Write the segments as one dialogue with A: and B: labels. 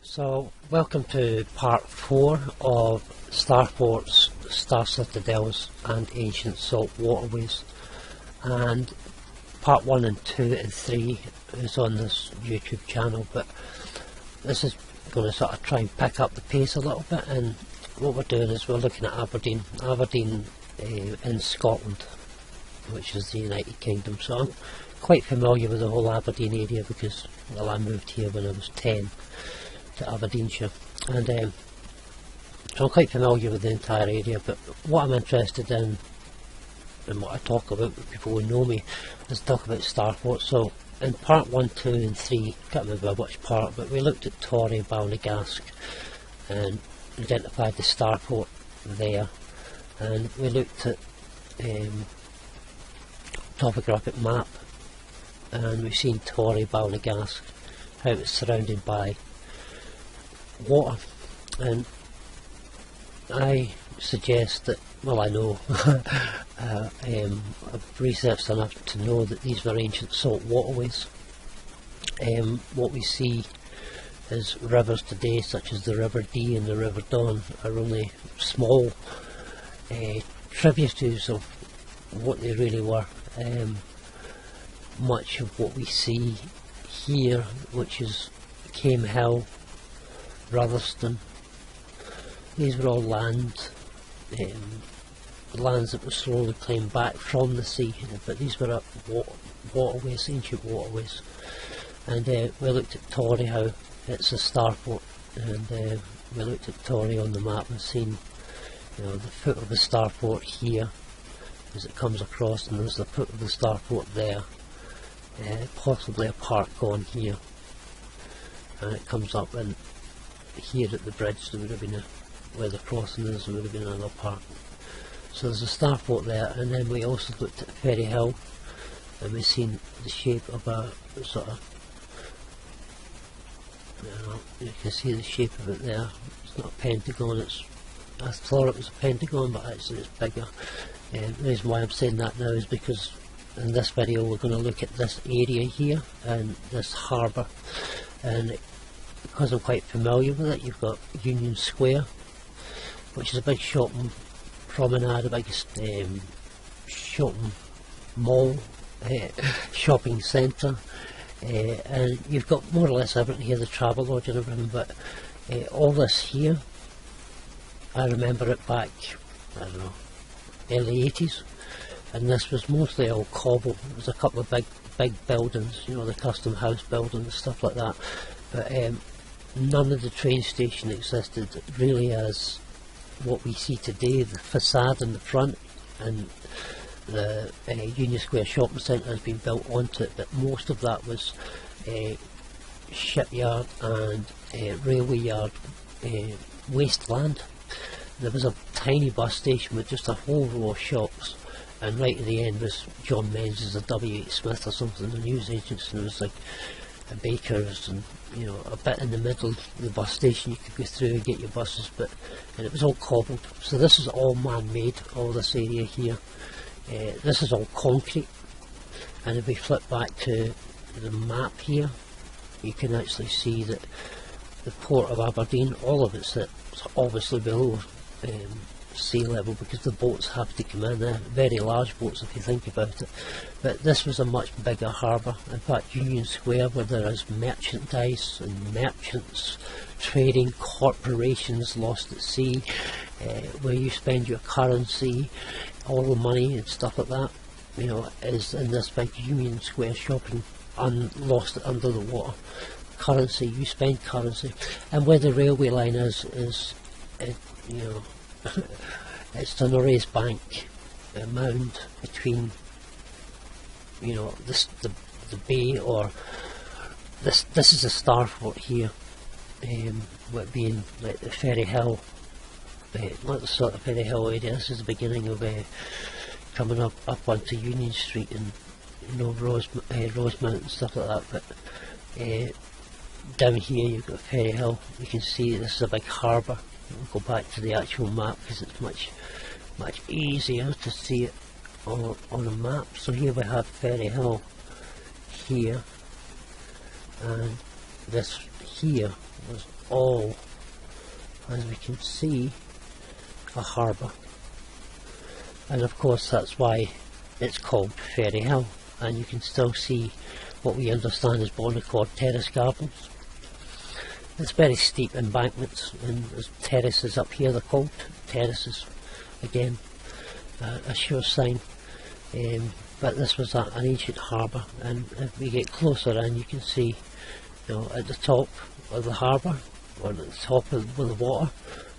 A: So, welcome to part 4 of Starforts, Citadels and Ancient Salt Waterways, and part 1 and 2 and 3 is on this YouTube channel, but this is going to sort of try and pick up the pace a little bit. And what we're doing is we're looking at Aberdeen in Scotland, which is the United Kingdom. So I'm quite familiar with the whole Aberdeen area because, well, I moved here when I was 10 to Aberdeenshire, and so I'm quite familiar with the entire area. But what I'm interested in and what I talk about with people who know me is talk about Starforts. So in part 1, 2 and 3, can't remember which part, but we looked at Torry, Balnagasc and identified the Starfort there, and we looked at topographic map, and we've seen Torry, Balnagasc, how it's surrounded by water. And I suggest that, well, I know I've researched enough to know that these were ancient salt waterways. What we see as rivers today, such as the River Dee and the River Don, are only small tributaries of what they really were. Much of what we see here, which is Came Hill, Rotherstone, these were all lands that were slowly claimed back from the sea, but these were waterways, ancient waterways. And we looked at Torry, how it's a starport, and we looked at Torry on the map and seen, the foot of the starport here as it comes across, and there's the foot of the starport there, possibly a park on here, and it comes up, and here at the bridge there would have been where the crossing is, there would have been another park. So there's a starport there. And then we also looked at Ferry Hill, and we've seen the shape of a sort of, you can see the shape of it there. It's not a pentagon, I thought it was a pentagon, but actually it's bigger. The reason why I'm saying that now is because in this video we're going to look at this area here and this harbour, and because I'm quite familiar with it, you've got Union Square, which is a big shopping promenade, a big shopping mall, shopping centre, and you've got more or less everything here, the Travelodge and everything. But all this here, I remember it back, I don't know, early 80s, and this was mostly all cobble. There was a couple of big buildings, the custom house buildings, stuff like that, but none of the train station existed really as what we see today. The facade in the front and the Union Square shopping centre has been built onto it, but most of that was shipyard and railway yard wasteland. There was a tiny bus station with just a whole row of shops, and right at the end was John Menzies or W.H. Smith or something, the news agents, and there was like a baker's and a bit in the middle of the bus station you could go through and get your buses, and it was all cobbled. So this is all man-made, all this area here. This is all concrete, and if we flip back to the map here, you can actually see that the port of Aberdeen, all of it's obviously below sea level, because the boats have to come in. They're very large boats if you think about it, but this was a much bigger harbour. In fact, Union Square, where there is merchandise and merchants, trading, corporations lost at sea, where you spend your currency, all the money and stuff like that, is in this big Union Square shopping, lost under the water. Currency, you spend currency. And where the railway line is it's an raised bank, a mound between, the bay, or this is a Starfort here, with being like the Ferry Hill, not the sort of Ferry Hill area. This is the beginning of coming up onto Union Street and Rosemount and stuff like that. But down here you've got Ferry Hill. You can see this is a big harbour. We'll go back to the actual map because it's much easier to see it on a map. So here we have Ferry Hill here, and this here was all, as we can see, a harbour. And of course that's why it's called Ferry Hill, and you can still see what we understand is Bonnecord Terrace Gardens. It's very steep embankments, and there's terraces up here, they're called terraces again, a sure sign. But this was an ancient harbour, and if we get closer in you can see, you know, at the top of the harbour, or at the top of the water,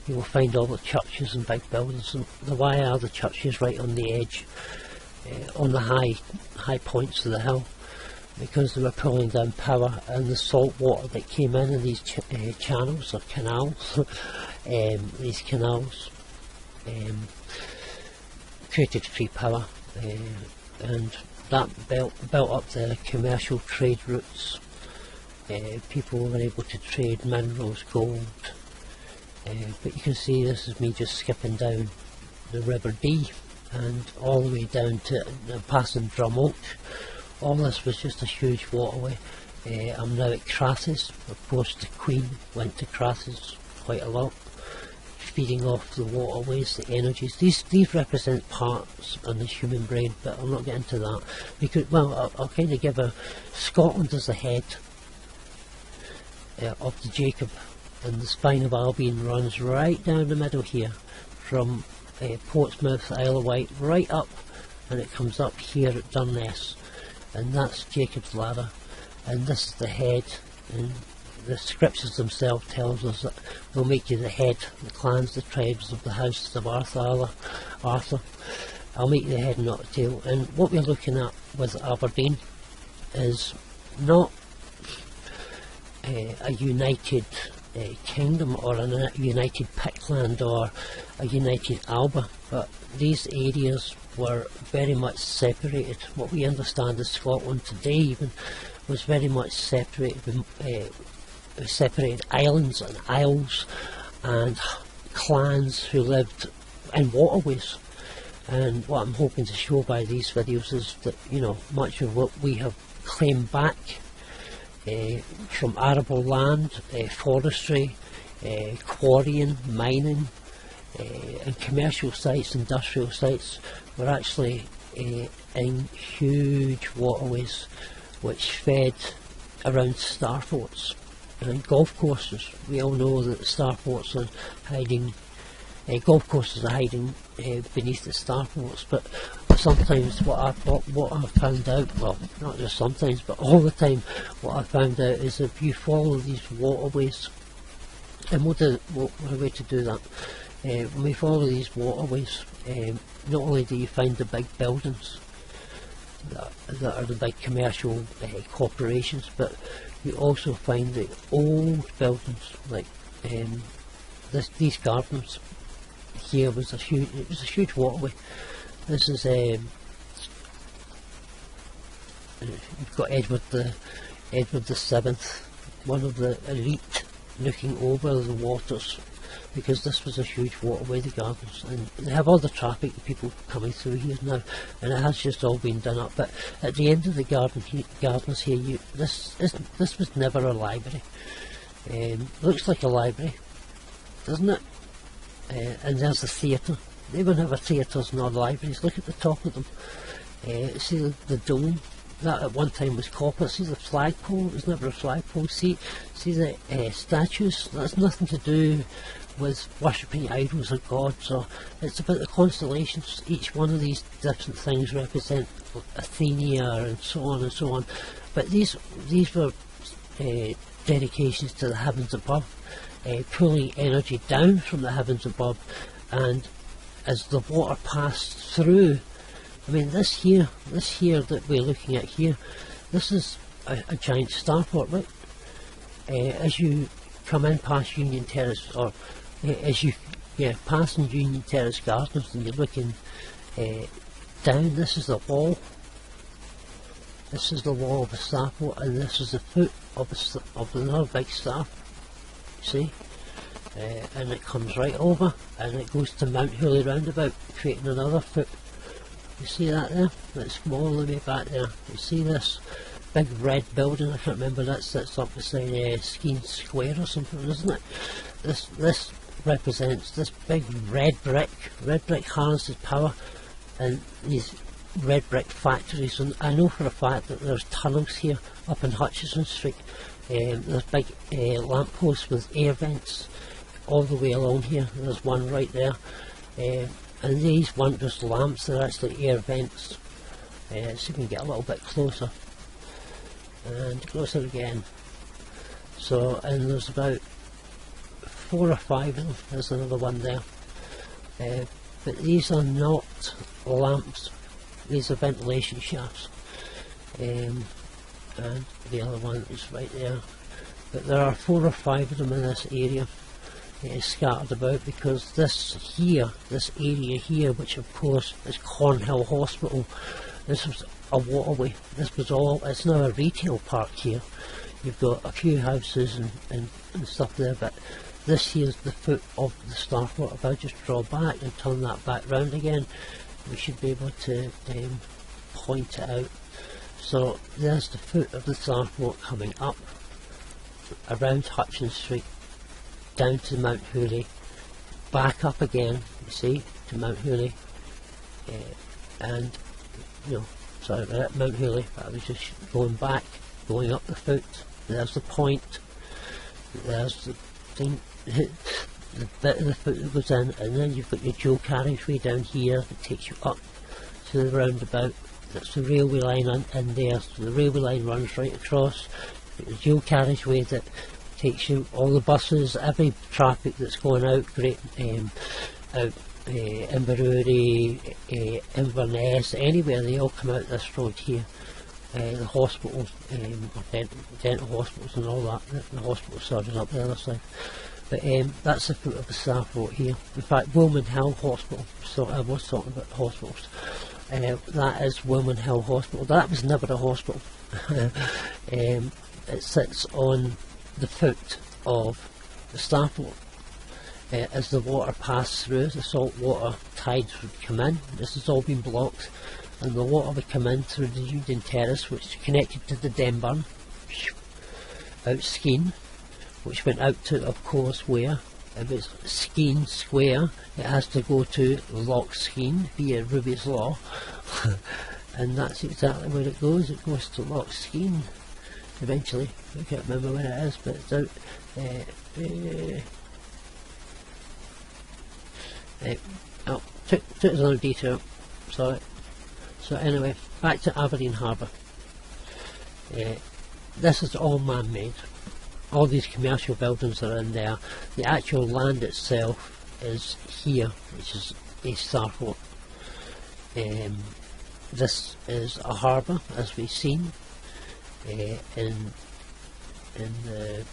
A: you will find all the churches and big buildings. And why are the churches right on the edge, on the high points of the hill? Because they were pulling down power, and the salt water that came in these channels or canals, these canals created free power, and that built up the commercial trade routes. People were able to trade minerals, gold, but you can see this is me just skipping down the River Dee and all the way down to passing Drumoak. All this was just a huge waterway. I'm now at Crasses. Of course the Queen went to Crasses quite a lot, feeding off the waterways, the energies. These represent parts in the human brain, but I'll not get into that. Because, well, I'll kind of give Scotland as the head of the Jacob, and the spine of Aberdeen runs right down the middle here, from Portsmouth, Isle of Wight, right up, and it comes up here at Durness, and that's Jacob's ladder, and this is the head. And the scriptures themselves tells us that they'll make you the head, the clans, the tribes of the houses of Arthur. I'll make you the head and not the tail. And what we're looking at with Aberdeen is not a united kingdom or a united Pickland or a united Alba, but these areas were very much separated. What we understand as Scotland today even was very much separated, separated islands and isles and clans who lived in waterways. And what I'm hoping to show by these videos is that, you know, much of what we have claimed back from arable land, forestry, quarrying, mining, and commercial sites, industrial sites, were actually in huge waterways which fed around Starforts and golf courses. We all know that Starforts are hiding, golf courses are hiding beneath the Starforts, but sometimes what I found out, well, not just sometimes, but all the time, what I found out is if you follow these waterways, and what a way to do that, when we follow these waterways, not only do you find the big buildings that are the big commercial corporations, but you also find the old buildings, like these gardens. Here was a huge waterway. This is you've got Edward the Seventh, one of the elite, looking over the waters, because this was a huge waterway, the gardens, and they have all the traffic, the people coming through here now, and it has just all been done up. But at the end of the gardens here, this was never a library. Looks like a library, doesn't it? And there's the theatre. They were never theatres nor libraries. Look at the top of them. See the dome? That at one time was copper. See the flagpole? It was never a flagpole. See the statues? That's nothing to do with worshipping idols or gods. Or it's about the constellations. Each one of these different things represent Athenia and so on and so on. But these were dedications to the heavens above, pulling energy down from the heavens above, and as the water passed through, I mean, this here that we're looking at here, this is a giant starport, right? As you come in past Union Terrace, or as you passing Union Terrace Gardens, and you're looking down, this is the wall. This is the wall of a starport, and this is the foot of another big star. See? And it comes right over, and it goes to Mount Hooley roundabout, creating another foot. You see that there? Let's go all the way back there. You see this? big red building, I can't remember, that sits up beside Skene Square or something, isn't it? This represents this big red brick harnesses power, and these red brick factories, and I know for a fact that there's tunnels here up in Hutchison Street. There's big lampposts with air vents all the way along here. There's one right there, and these weren't just lamps, they're actually air vents. So you can get a little bit closer, and closer again. So, and there's about 4 or 5 of them. There's another one there, but these are not lamps, these are ventilation shafts, and the other one is right there. But there are 4 or 5 of them in this area, scattered about, because this area here, which of course is Cornhill Hospital, this was a waterway. This was all, it's now a retail park here. You've got a few houses and stuff there, but this here is the foot of the Starfort. If I just draw back and turn that back round again, we should be able to point it out. So there's the foot of the Starfort coming up around Hutchison Street, down to Mount Hooley, back up again, you see, to Mount Hooley, and sorry about that, Mount Hooley, I was just going back, going up the foot. There's the point, there's the thing, the bit of the foot that goes in, and then you've got your dual carriageway down here that takes you up to the roundabout. That's the railway line in there, so the railway line runs right across. The dual carriageway that takes you, all the buses, every traffic that's going out, out Inverurie, Inverness, anywhere, they all come out this road here. The hospital, dental hospitals and all that, the hospital surgeons up the other side. But that's the foot of the Starfort here. In fact, Wilman Hill Hospital, so I was talking about hospitals. That is Wilman Hill Hospital. That was never a hospital. It sits on the foot of the Starfort. As the water passed through, the salt water tides would come in. This has all been blocked, and the water would come in through the Union Terrace, which is connected to the Denburn, out Skene, which went out to, of course, where? If it's Skene Square, it has to go to Loch Skene via Ruby's Law, and that's exactly where it goes. It goes to Loch Skene eventually. I can't remember where it is, but it's out. Oh, took another detour. Sorry. So anyway, back to Aberdeen Harbour. This is all man-made. All these commercial buildings are in there. The actual land itself is here, which is a Starfort. This is a harbour, as we've seen in the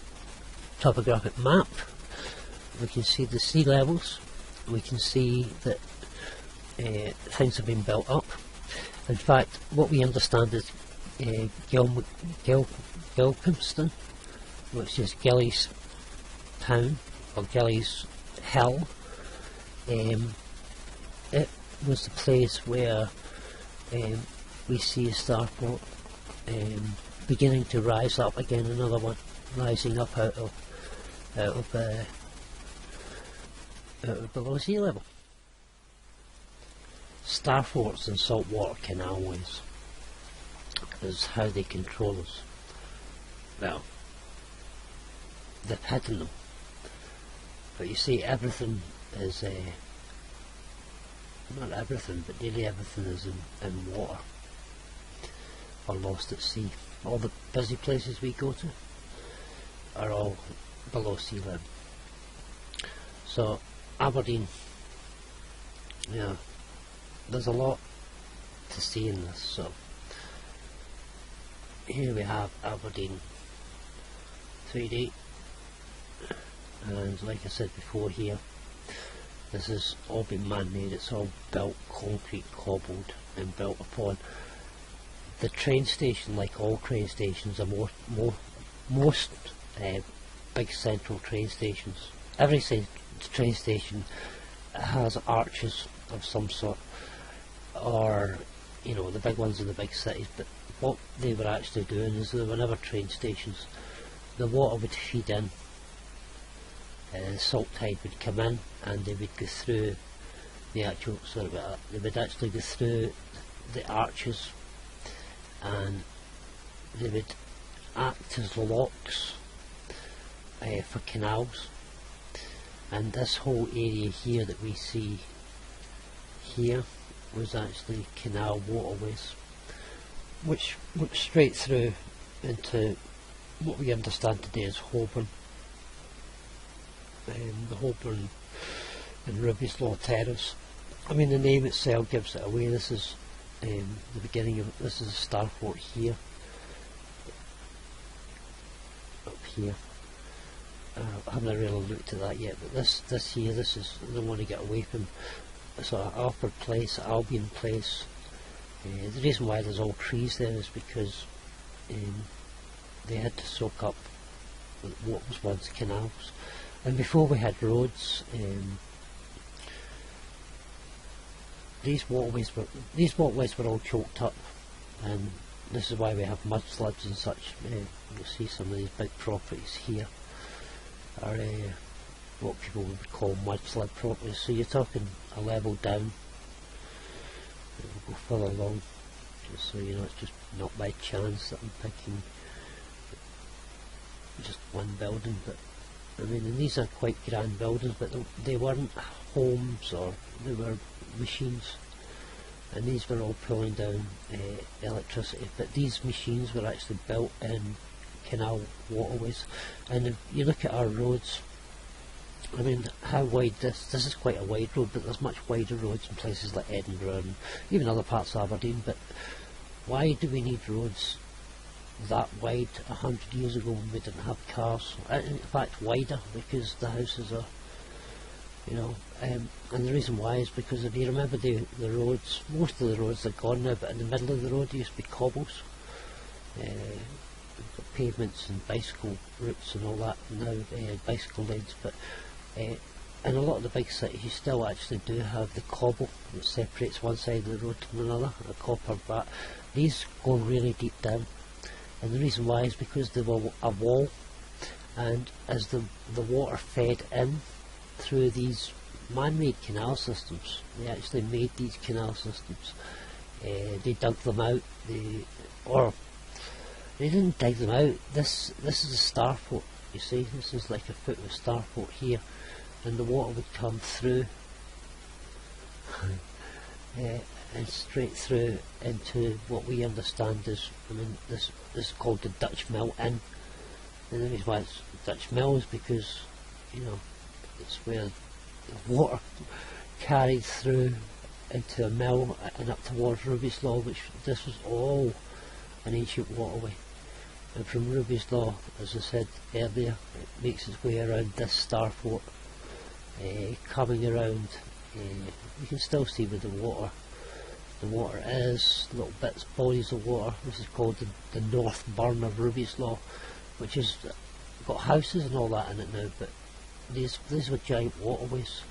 A: topographic map. We can see the sea levels. We can see that things have been built up. In fact, what we understand is Gilpinstone, which is Gillies Town or Gillies Hill, it was the place where we see a Starfort beginning to rise up again. Another one rising up out of below sea level. Starforts and saltwater canalways is how they control us. Well, they've hidden them, but you see, everything is not everything, but nearly everything is in water or lost at sea. All the busy places we go to are all below sea level. So Aberdeen, yeah, there's a lot to see in this. So here we have Aberdeen 3D, and like I said before, here this has all been man-made. It's all built, concrete, cobbled and built upon. The train station, like all train stations, are most big central train stations. Every train station has arches of some sort, or the big ones in the big cities, but what they were actually doing is there were never train stations. The water would feed in, the salt tide would come in, and they would go through the actual they would actually go through the arches, and they would act as locks for canals. And this whole area here that we see here was actually canal waterways, which went straight through into what we understand today as Holborn, the Holborn and Rubyslaw Terrace. I mean, the name itself gives it away. This is the beginning of, this is a Starfort here, up here. I haven't really looked at that yet, but this here, this is, I don't want to get away from sort of Alford Place, Albion Place. The reason why there's all trees there is because they had to soak up what was once canals. And before we had roads, these waterways were all choked up, and this is why we have mudslides and such. You'll see some of these big properties here are what people would call mudslide properties. So you're talking a level down. We'll go further along, just so you know it's just not by chance that I'm picking just one building. But I mean, and these are quite grand buildings, but they weren't homes, or they were machines, and these were all pulling down electricity. But these machines were actually built in canal waterways. And if you look at our roads, I mean, how wide this is quite a wide road, but there's much wider roads in places like Edinburgh and even other parts of Aberdeen. But why do we need roads that wide 100 years ago when we didn't have cars? In fact, wider, because the houses are, you know, and the reason why is because if you remember the roads, most of the roads are gone now, but in the middle of the road there used to be cobbles. We've got pavements and bicycle routes and all that now, bicycle lanes, but in a lot of the big cities you still actually do have the cobble that separates one side of the road from another, a copper bat. These go really deep down, and the reason why is because they were a wall, and as the water fed in through these man-made canal systems, they actually made these canal systems. They dug them out, they didn't dig them out. This is a starfort, you see. This is like a foot of a starfort here, and the water would come through and straight through into what we understand as, I mean, this is called the Dutch Mill Inn. And the reason why it's Dutch Mill is because, you know, it's where the water carried through into a mill and up towards Rubyslaw, which this was all an ancient waterway. And from Rubyslaw, as I said earlier, it makes its way around this Starfort, coming around. You can still see where the water is, little bits, bodies of water. This is called the North Burn of Rubyslaw, which has got houses and all that in it now, but these were giant waterways.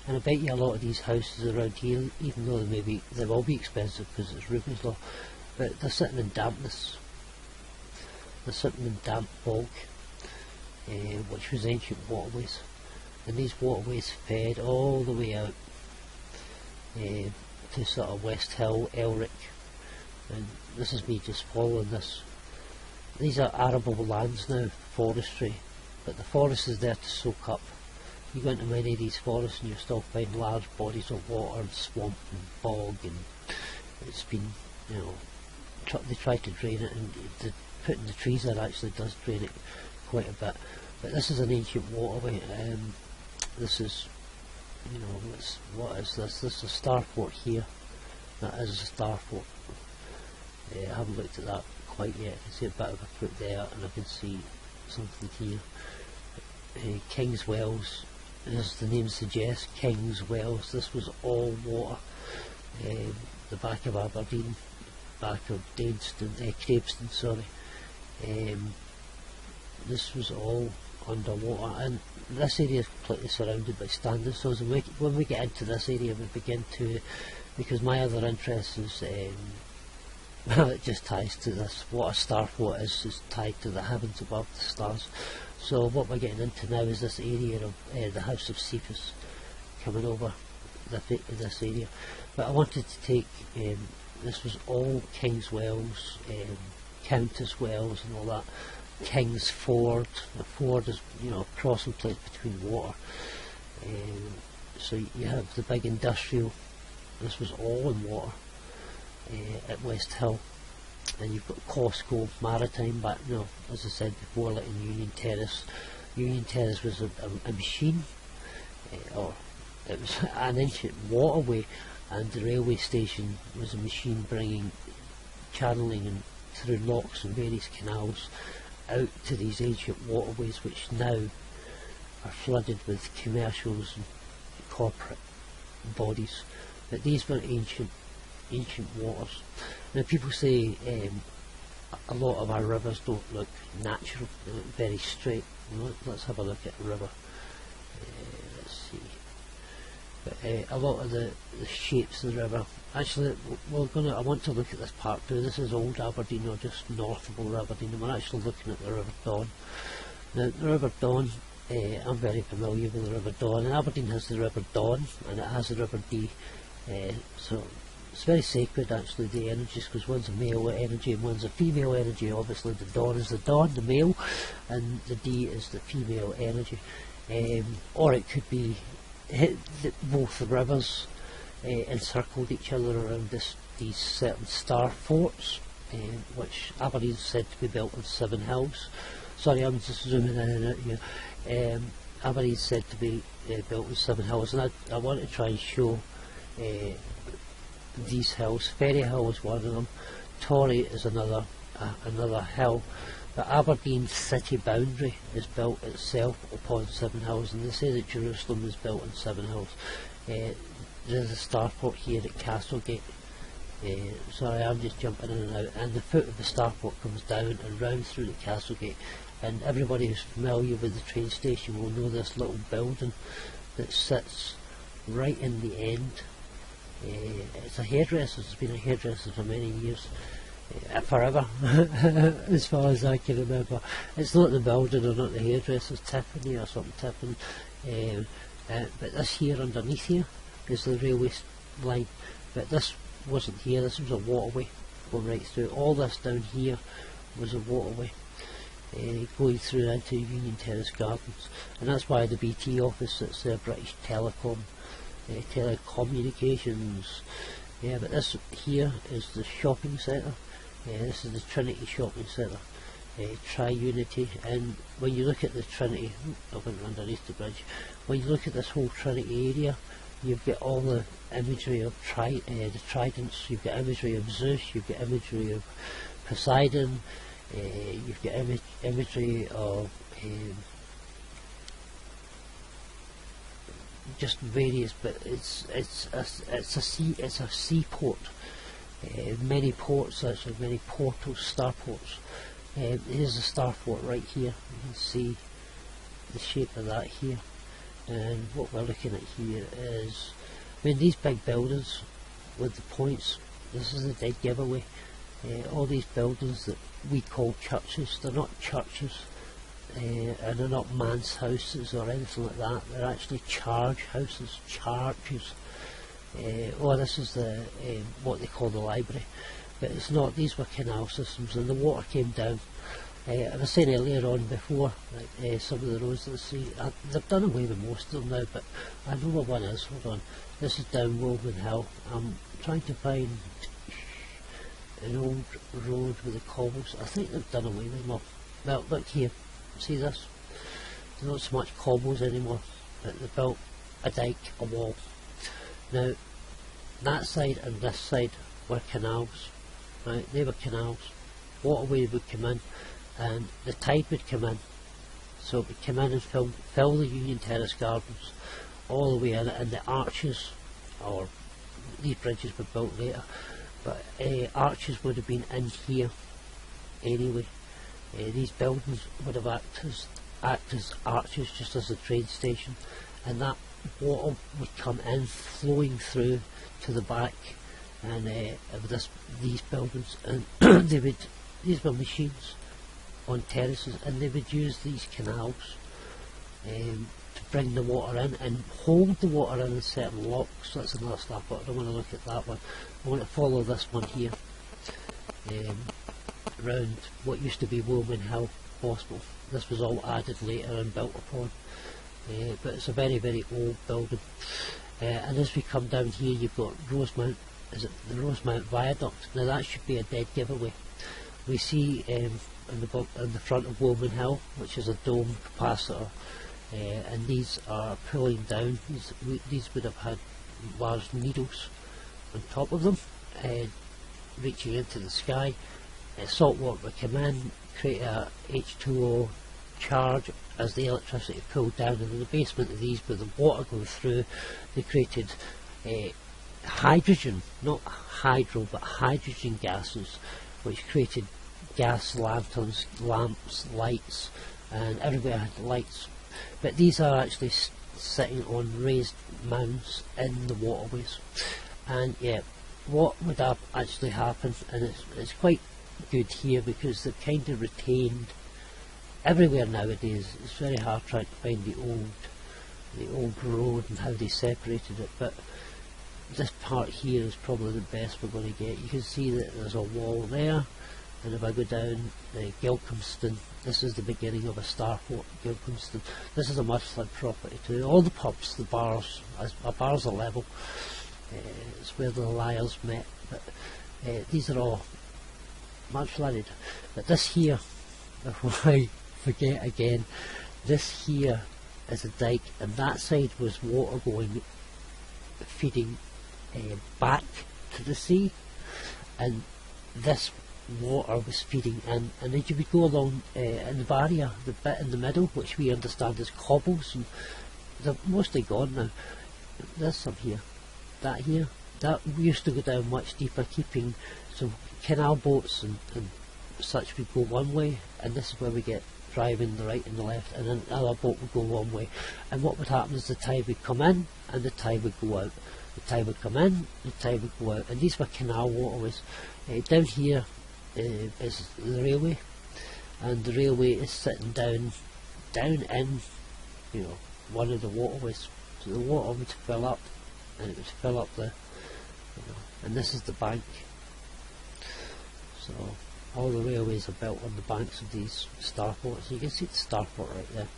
A: And I bet you a lot of these houses around here, even though they will be expensive because it's Rubyslaw, but they're sitting in dampness. They're sitting in damp bog, which was ancient waterways, and these waterways fed all the way out to sort of West Hill, Elric, and this is me just following this. These are arable lands now, forestry, but the forest is there to soak up. You go into many of these forests and you'll still find large bodies of water and swamp and bog, and it's been, you know, they try to drain it, and putting the trees there actually does drain it quite a bit. But this is an ancient waterway. This is, you know, what is this? This is a Starfort here. That is a Starfort. I haven't looked at that quite yet. I can see a bit of a foot there, and I can see something here. King's Wells, as the name suggests, King's Wells. This was all water. The back of Aberdeen, back of Craveston, sorry. This was all underwater, and this area is completely surrounded by standing stones. And when we get into this area, we begin to, because my other interest is it just ties to this. What a starfort is tied to the heavens above the stars. So what we're getting into now is this area of the House of Cephas coming over this area. But I wanted to take, this was all King's Wells, Countess Wells and all that. King's Ford. The ford is, you know, a crossing place between water. So you have the big industrial. This was all in water at West Hill. And you've got Costco, Maritime, but you know, as I said before, like in Union Terrace. Union Terrace was a machine, or it was an ancient waterway, and the railway station was a machine bringing, channeling and through locks and various canals out to these ancient waterways, which now are flooded with commercials and corporate bodies. But these were ancient waters. Now people say a lot of our rivers don't look natural, they look very straight. Let's have a look at a river. Let's see. But a lot of the shapes of the river. Actually, I want to look at this part too. This is Old Aberdeen, or just north of Old Aberdeen, and we're actually looking at the River Don. Now the River Don, I'm very familiar with the River Don, and Aberdeen has the River Don and it has the River Dee. So it's very sacred actually, the energies, because one's a male energy and one's a female energy. Obviously the Don is the Don, the male, and the Dee is the female energy. Or it could be both the rivers encircled each other around these certain star forts, which Aberdeen is said to be built on 7 hills. Sorry, I'm just zooming in and out here. Aberdeen is said to be built on 7 hills, and I want to try and show these hills. Ferry Hill is one of them. Torry is another hill. The Aberdeen city boundary is built itself upon 7 hills, and they say that Jerusalem is built on 7 hills. There's a starport here at Castlegate. Sorry, I'm just jumping in and out. And the foot of the starport comes down and round through the Castlegate. And everybody who's familiar with the train station will know this little building that sits right in the end. It's a hairdresser. It's been a hairdresser for many years. Forever, as far as I can remember. It's not the building or not the hairdressers, Tiffany or something, Tiffany. But this here underneath here is the railway line. But this wasn't here, this was a waterway going right through. All this down here was a waterway going through into Union Terrace Gardens. And that's why the BT office sits there, British Telecom, Telecommunications. Yeah, but this here is the shopping centre. This is the Trinity Shopping Centre, Tri-Unity. And when you look at the Trinity, I went underneath the bridge, when you look at this whole Trinity area, you've got all the imagery of the tridents, you've got imagery of Zeus, you've got imagery of Poseidon, you've got imagery of just various, but it's a seaport. Many ports, actually many portals, starports. Here's a starport right here. You can see the shape of that here. And what we're looking at here is, I mean, these big buildings with the points, this is the dead giveaway. All these buildings that we call churches, they're not churches. And they're not manse houses or anything like that. They're actually charge houses, charges. This is the what they call the library, but it's not. These were canal systems, and the water came down. I was saying earlier on before, like, some of the roads that I see, they've done away with most of them now, but I know what one is. Hold on, this is down Woburn Hill. I'm trying to find an old road with the cobbles. I think they've done away with them. Well, look here. See this? There's not so much cobbles anymore, but they built a dike, a wall. Now, that side and this side were canals, right? They were canals. Waterway would come in, and the tide would come in. So it would come in and fill the Union Terrace Gardens all the way in, and the arches, or these bridges were built later, but arches would have been in here anyway. These buildings would have acted as arches, just as a train station, and that water would come in flowing through to the back and with these buildings, and these were machines on terraces, and they would use these canals to bring the water in and hold the water in certain locks. That's another Starfort. I don't want to look at that one. I want to follow this one here, around what used to be Woolman Hill Hospital. This was all added later and built upon, but it's a very, very old building. And as we come down here, you've got Rosemount. Is it the Rosemount Viaduct? Now that should be a dead giveaway. We see in the front of Woolman Hill, which is a dome capacitor, and these are pulling down. These would have had large needles on top of them, reaching into the sky. Salt water would come in, create a H2O charge as the electricity pulled down, and in the basement of these, with the water going through, they created hydrogen, not hydro, but hydrogen gases, which created gas lanterns, lamps, lights, and everywhere had lights. But these are actually sitting on raised mounds in the waterways. And yeah, what would have actually happened, and it's quite good here because they've kind of retained everywhere nowadays. It's very hard trying to find the old road and how they separated it, but this part here is probably the best we're going to get. You can see that there's a wall there, and if I go down Gilcomston, this is the beginning of a Starfort, Gilcomston. This is a mudflood property too. All the pubs, the bars, bars are level. It's where the liars met, but these are all mudflooded. But this here, before I forget again, this here is a dike, and that side was water going, feeding back to the sea, and this water was feeding in, and as you would go along in the barrier, the bit in the middle, which we understand as cobbles, and they're mostly gone now. There's some here, that used to go down much deeper, keeping some canal boats and such would go one way, and this is where we get driving the right and the left, and then another boat would go one way. And what would happen is the tide would come in and the tide would go out. The tide would come in, the tide would go out, and these were canal waterways. Down here is the railway, and the railway is sitting down in, you know, one of the waterways. So the water would fill up, and it would fill up the, you know, and this is the bank. So all the railways are built on the banks of these starforts. You can see the starfort right there.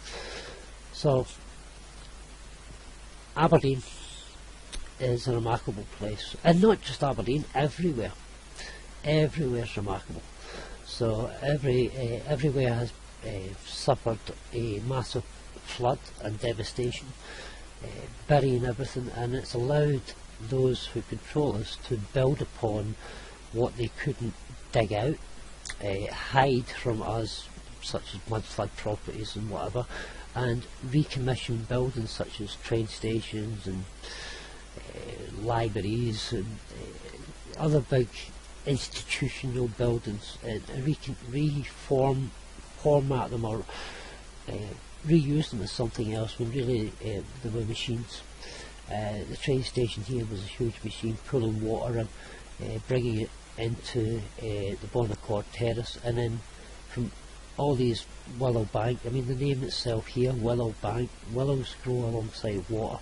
A: So Aberdeen is a remarkable place, and not just Aberdeen, everywhere. Everywhere is remarkable. So everywhere has suffered a massive flood and devastation, burying everything, and it's allowed those who control us to build upon what they couldn't dig out, hide from us, such as mudflood properties and whatever, and recommission buildings such as train stations and libraries and other big institutional buildings, and format them or reuse them as something else when really they were machines. The train station here was a huge machine pulling water and bringing it into the Bonaccord Terrace, and then from all these willow bank, I mean the name itself here, willow bank, willows grow alongside water.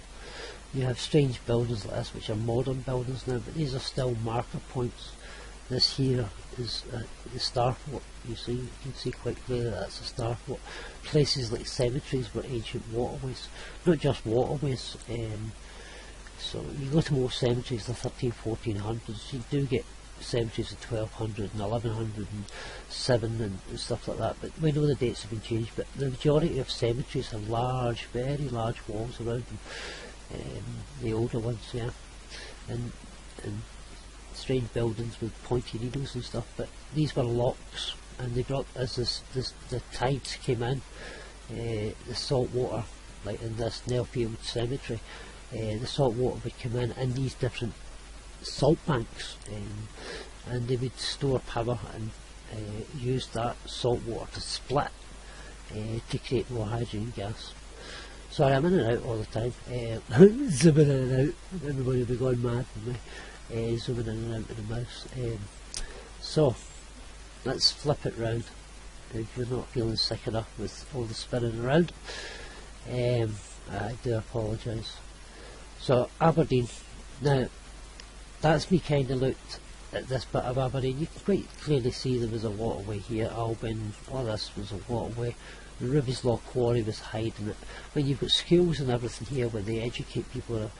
A: You have strange buildings like this which are modern buildings now, but these are still marker points. This here is the Starfort. You can see quite clearly that's a Starfort. Places like cemeteries were ancient waterways, not just waterways. So you go to most cemeteries, the 1300s, 1400s, you do get cemeteries of 1200 and 1107 and stuff like that, but we know the dates have been changed, but the majority of cemeteries have large, very large walls around them, the older ones, yeah, and strange buildings with pointy needles and stuff. But these were locks, and they brought, as the tides came in, the salt water, like in this Nellfield cemetery, the salt water would come in these different salt banks, and they would store power and use that salt water to split to create more hydrogen gas. Sorry, I'm in and out all the time, zooming in and out, everybody will be going mad with me. zooming in and out of the mouse. So let's flip it round if you're not feeling sick enough with all the spinning around. I do apologise. So Aberdeen, now that's me kind of looked at this bit of Aberdeen. You can quite clearly see there was a waterway here. Albin, all this was a waterway. The Riveslaw Quarry was hiding it. I mean, you've got schools and everything here where they educate people,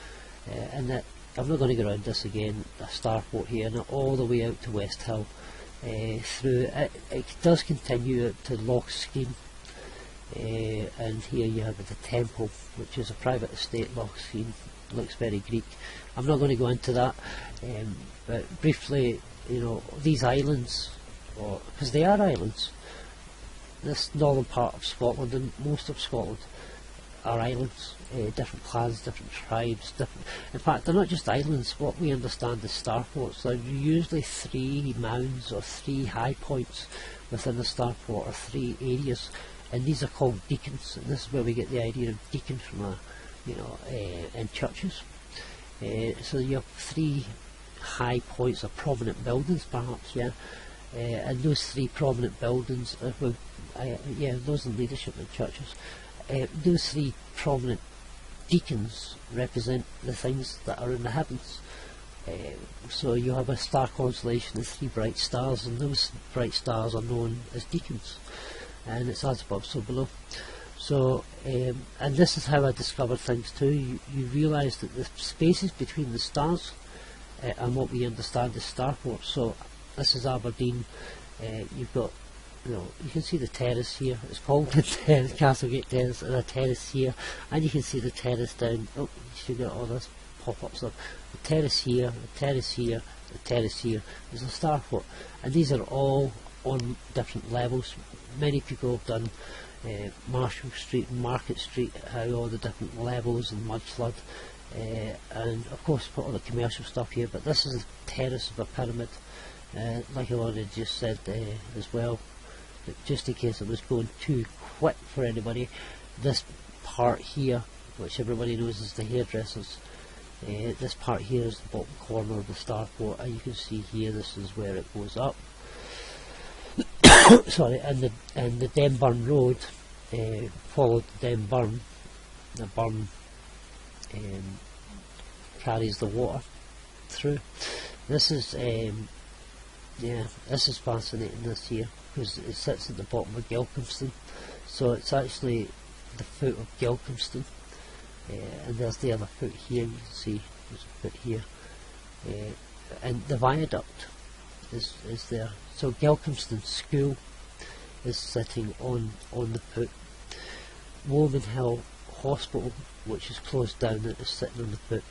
A: and that I'm not going to go around this again. A Starfort here, and all the way out to West Hill. Through it does continue out to Loch Skene, and here you have the temple, which is a private estate. Loch Skene looks very Greek. I'm not going to go into that, but briefly, you know, these islands, because they are islands, this northern part of Scotland and most of Scotland are islands, different clans, different tribes, in fact they're not just islands. What we understand as Starforts, there are usually 3 mounds or 3 high points within the Starfort, or 3 areas, and these are called deacons, and this is where we get the idea of deacon from, in churches. So you have 3 high points or prominent buildings, perhaps, yeah, and those 3 prominent buildings, those are leadership in churches. Those 3 prominent deacons represent the things that are in the heavens. So you have a star constellation of 3 bright stars, and those bright stars are known as deacons, and it's as above so below. So and this is how I discovered things too. You realise that the spaces between the stars and what we understand as Starforts. So this is Aberdeen. You've got, you can see the terrace here. It's called the Castlegate Terrace, and a terrace here, and you can see the terrace down. Oh, you should get all this pop-up stuff. The terrace here, the terrace here, the terrace here. There's a Starfort, and these are all on different levels. Many people have done Marshall Street and Market Street, how all the different levels and mud flood, and of course put all the commercial stuff here. But this is the terrace of a pyramid, like I already just said as well. Just in case I was going too quick for anybody, this part here, which everybody knows as the hairdressers, this part here is the bottom corner of the Starfort, and you can see here this is where it goes up. Sorry, and the Denburn Road followed Denburn. The burn carries the water through. This is this is fascinating this here, because it sits at the bottom of Gilcomston, so it's actually the foot of Gilcomston, and there's the other foot here. You can see there's a foot here, and the viaduct is there. So Gilcomston School is sitting on the foot. Woolman Hill Hospital, which is closed down, is sitting on the foot,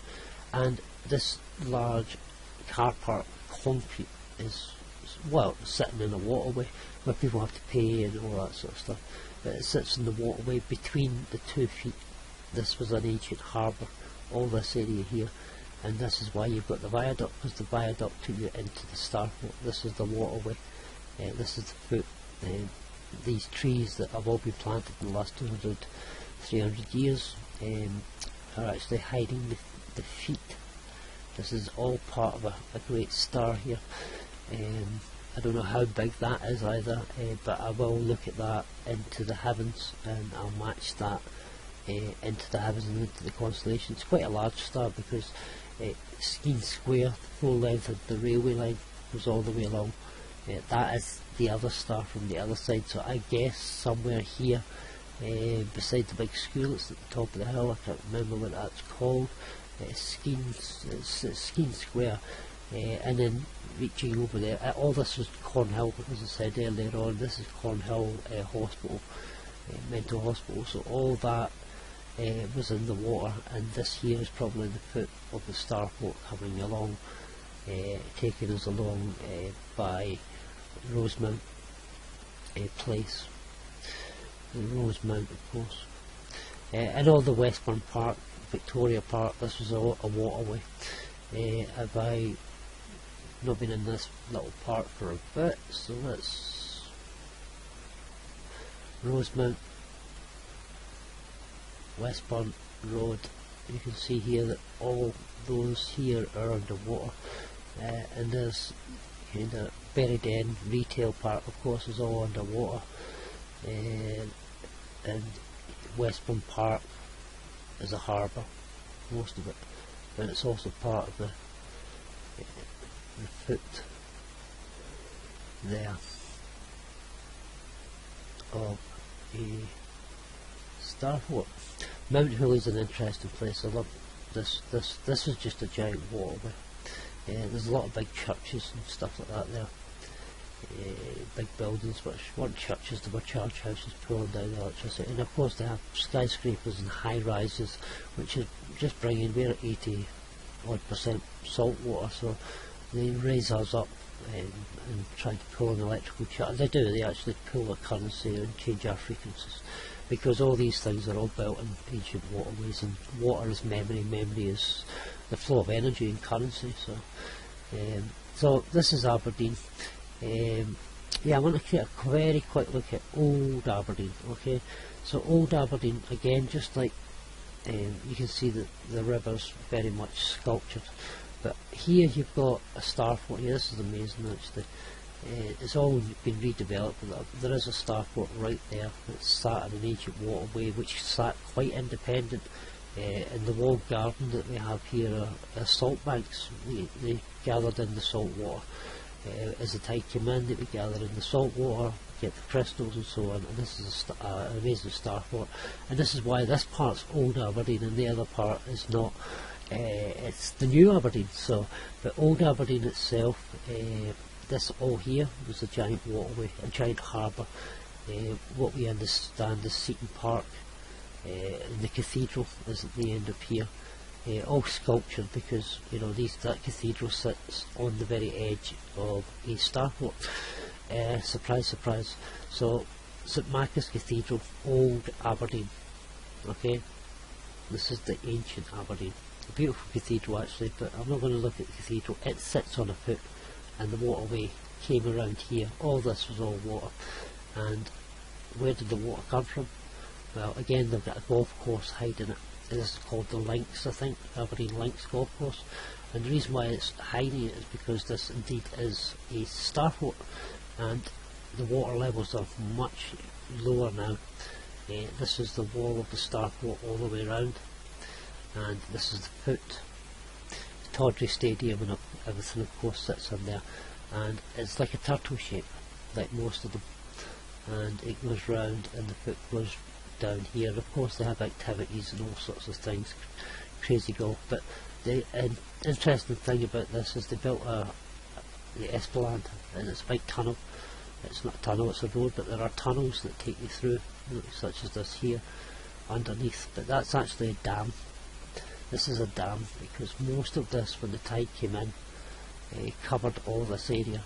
A: and this large car park concrete is, well, sitting in a waterway where people have to pay and all that sort of stuff, but it sits in the waterway between the 2 feet. This was an ancient harbour, all this area here, and this is why you've got the viaduct, because the viaduct took you into the Starfort. This is the waterway, this is the foot. These trees that have all been planted in the last 200-300 years are actually hiding the feet. This is all part of a great star here. I don't know how big that is either, but I will look at that into the heavens, and I'll match that into the heavens and into the constellation. It's quite a large star, because Skene Square, the full length of the railway line, goes all the way along. That is the other star from the other side, so I guess somewhere here beside the big school, it's at the top of the hill. I can't remember what that's called. Skene Square, and then reaching over there. All this was Cornhill, as I said earlier on. This is Cornhill Hospital, mental hospital. So all that was in the water, and this here is probably the foot of the Starfort coming along, taking us along by Rosemount Place, Rosemount, of course, and all the Westburn Park, Victoria Park. This was a waterway. Have I not been in this little park for a bit? So that's Rosemount, Westburn Road, you can see here that all those here are underwater, and there's kind of buried in retail park, of course, is all underwater, and Westbourne Park is a harbour, most of it, and it's also part of the foot there of a Starfort. Mount Hooley is an interesting place. I love this. This is just a giant waterway. There's a lot of big churches and stuff like that there. Big buildings which weren't churches, they were charge houses pulling down the electricity, and of course they have skyscrapers and high rises which is just bringing, we're at 80% salt water, so they raise us up and try to pull an electrical charge. They do, they actually pull the currency and change our frequencies, because all these things are all built in ancient waterways, and water is memory, memory is the flow of energy and currency. So this is Aberdeen. Yeah, I want to take a very quick look at Old Aberdeen. Okay, so Old Aberdeen, again, just like you can see that the river's very much sculptured, but here you've got a Starfort here. This is amazing actually. It's all been redeveloped, but there is a Starfort right there. It's sat in an ancient waterway which sat quite independent. In the walled garden that we have here are salt banks. They gathered in the salt water. As the tide came in, they would gather in the salt water, get the crystals and so on, and this is an amazing Starfort. And this is why this part's Old Aberdeen and the other part is not. It's the New Aberdeen. So, but Old Aberdeen itself, this all here was a giant waterway, a giant harbour. What we understand is Seaton Park. The cathedral is at the end of here, all sculptured, because you know that cathedral sits on the very edge of a Starfort. Surprise, surprise. So St Marcus Cathedral, Old Aberdeen. Okay, this is the ancient Aberdeen. A beautiful cathedral actually, but I'm not going to look at the cathedral. It sits on a foot, and the waterway came around here. All this was all water, and where did the water come from? Well, again, they've got a golf course hiding it. This is called the Links, I think, Aberdeen Links Golf Course. And the reason why it's hiding it is because this indeed is a Starfort, and the water levels are much lower now. This is the wall of the Starfort all the way around, and this is the foot. The Tawdry Stadium and everything, of course, sits in there, and it's like a turtle shape, like most of them. And it goes round, and the foot goes down here. Of course they have activities and all sorts of things, crazy golf, but the interesting thing about this is they built the Esplanade, and it's a big tunnel. It's not a tunnel, it's a road, but there are tunnels that take you through, such as this here underneath, but that's actually a dam. This is a dam because most of this, when the tide came in, covered all this area,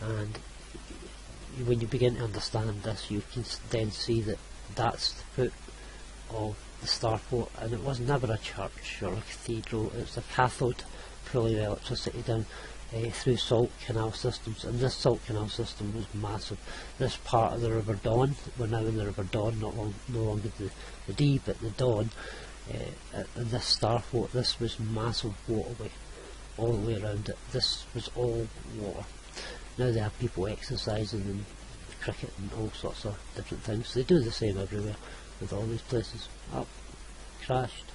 A: and when you begin to understand this, you can then see that that's the foot of the Starfort, and it was never a church or a cathedral. It was a cathode pulling electricity down through salt canal systems, and this salt canal system was massive. This part of the River Don, we're now in the River Don, no longer the Dee, but the Don, and this Starfort, this was massive waterway all the way around it. This was all water. Now they have people exercising and cricket and all sorts of different things. They do the same everywhere with all these places. Oh, crashed.